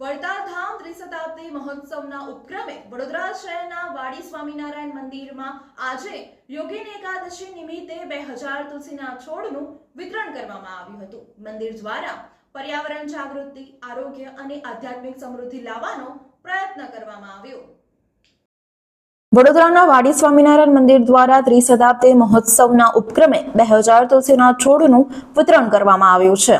વડતાલ ધામ ત્રિશતાબ્દી મહોત્સવના ઉપક્રમે વડોદરા શહેરના વાડી સ્વામિનારાયણ મંદિરમાં આજે યોગીન એકાદશી નિમિત્તે 2000 તુલસીના છોડનું વિતરણ કરવામાં આવ્યું હતું। મંદિર દ્વારા પર્યાવરણ જાગૃતિ, આરોગ્ય અને આધ્યાત્મિક સમૃદ્ધિ લાવવાનો પ્રયત્ન કરવામાં આવ્યો। વડોદરાના વાડી સ્વામિનારાયણ મંદિર દ્વારા ત્રિશતાબ્દી મહોત્સવના ઉપક્રમે 2000 તુલસીના છોડનું વિતરણ કરવામાં આવ્યું છે।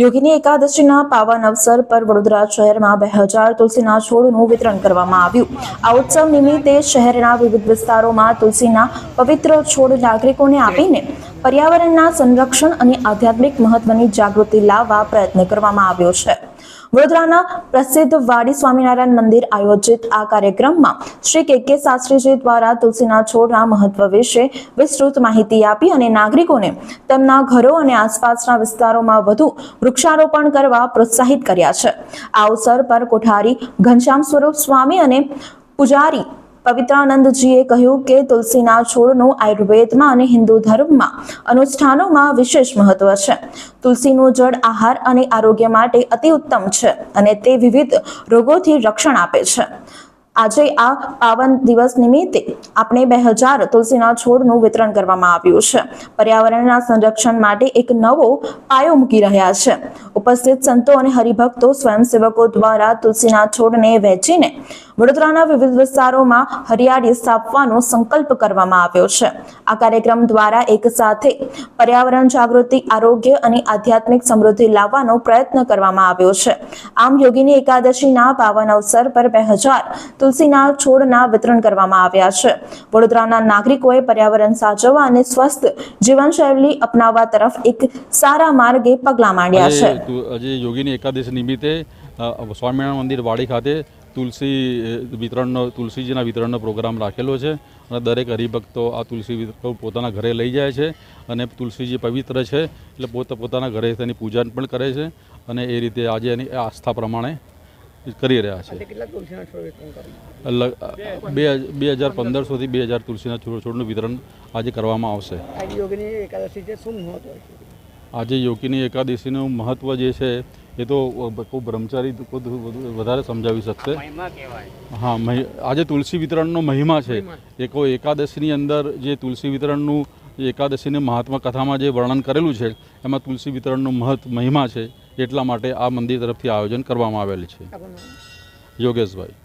યોગીની એકાદશીના પાવન અવસર પર વડોદરા શહેરમાં 2000 તુલસીના છોડનું વિતરણ કરવામાં આવ્યું। આ ઉત્સવ નિમિત્તે શહેરના વિવિધ વિસ્તારોમાં તુલસીના પવિત્ર છોડ નાગરિકોને આપીને પર્યાવરણના સંરક્ષણ અને આધ્યાત્મિક મહત્વની જાગૃતિ લાવવા પ્રયત્ન કરવામાં આવ્યો છે। વડોદરાના પ્રસિદ્ધ વાડી સ્વામિનારાયણ મંદિર આયોજિત આ કાર્યક્રમમાં શ્રી કે શાસ્ત્રીજી દ્વારા તુલસીના છોડના મહત્વ વિશે વિસ્તૃત માહિતી આપી અને નાગરિકોને તેમના ઘરો અને આસપાસના વિસ્તારોમાં વધુ વૃક્ષારોપણ કરવા પ્રોત્સાહિત કર્યા છે। આ અવસર પર કોઠારી ઘનશ્યામ સ્વરૂપ સ્વામી અને પૂજારી પવિત્રાનંદજીએ કહ્યું કે તુલસીના છોડનું આયુર્વેદમાં અને હિન્દુ ધર્મમાં અનુષ્ઠાનોમાં વિશેષ મહત્વ છે। તુલસીનું જળ આહાર અને આરોગ્ય માટે અતિ ઉત્તમ છે અને તે વિવિધ રોગોથી રક્ષણ આપે છે। આજે આ પાવન દિવસ નિમિત્તે આપણે 2000 તુલસીના છોડનું વિતરણ કરવામાં આવ્યું છે। પર્યાવરણના સંરક્ષણ માટે એક નવો પાયો મૂકી રહ્યા છે। ઉપસ્થિત સંતો અને હરિભક્તો સ્વયંસેવકો દ્વારા તુલસીના છોડને વહેંચીને વડોદરાના વિવિધ વિસ્તારોમાં હરિયાળી સ્થાપવાનો સંકલ્પ કરવામાં આવ્યો છે। આ કાર્યક્રમ દ્વારા એક સાથે પર્યાવરણ જાગૃતિ, આરોગ્ય અને આધ્યાત્મિક સમૃદ્ધિ લાવવાનો પ્રયત્ન કરવામાં આવ્યો છે। આમ યોગીની એકાદશીના પાવન અવસર પર 2000 તુલસીના છોડના વિતરણ કરવામાં આવ્યા છે। વડોદરાના નાગરિકોએ પર્યાવરણ સાચવવા અને સ્વસ્થ જીવનશૈલી અપનાવવા તરફ એક સારા માર્ગે પગલાં માંડ્યા છે। આજે યોગીની એકાદશી નિમિત્તે સ્વામિનારાયણ મંદિર વાડી ખાતે તુલસીજીના વિતરણનો પ્રોગ્રામ રાખેલો છે અને દરેક હરિભક્તો આ તુલસી પોતાના ઘરે લઈ જાય છે અને તુલસીજી પવિત્ર છે એટલે પોતાના ઘરે તેની પૂજન પણ કરે છે અને એ રીતે આજે એની આસ્થા પ્રમાણે કરી રહ્યા છે। 1500થી 2000 તુલસીના છોડનું વિતરણ આજે કરવામાં આવશે। આજે યોગીની એકાદશીનું મહત્વ જે છે એ તો ખૂબ બ્રહ્મચારી વધારે સમજાવી શકશે। હા, આજે તુલસી વિતરણનો મહિમા છે। એકાદશીની અંદર જે તુલસી વિતરણનું એકાદશીની મહાત્મા કથામાં જે વર્ણન કરેલું છે એમાં તુલસી વિતરણનો મહિમા છે, એટલા માટે આ મંદિર તરફથી આયોજન કરવામાં આવેલ છે। યોગેશભાઈ।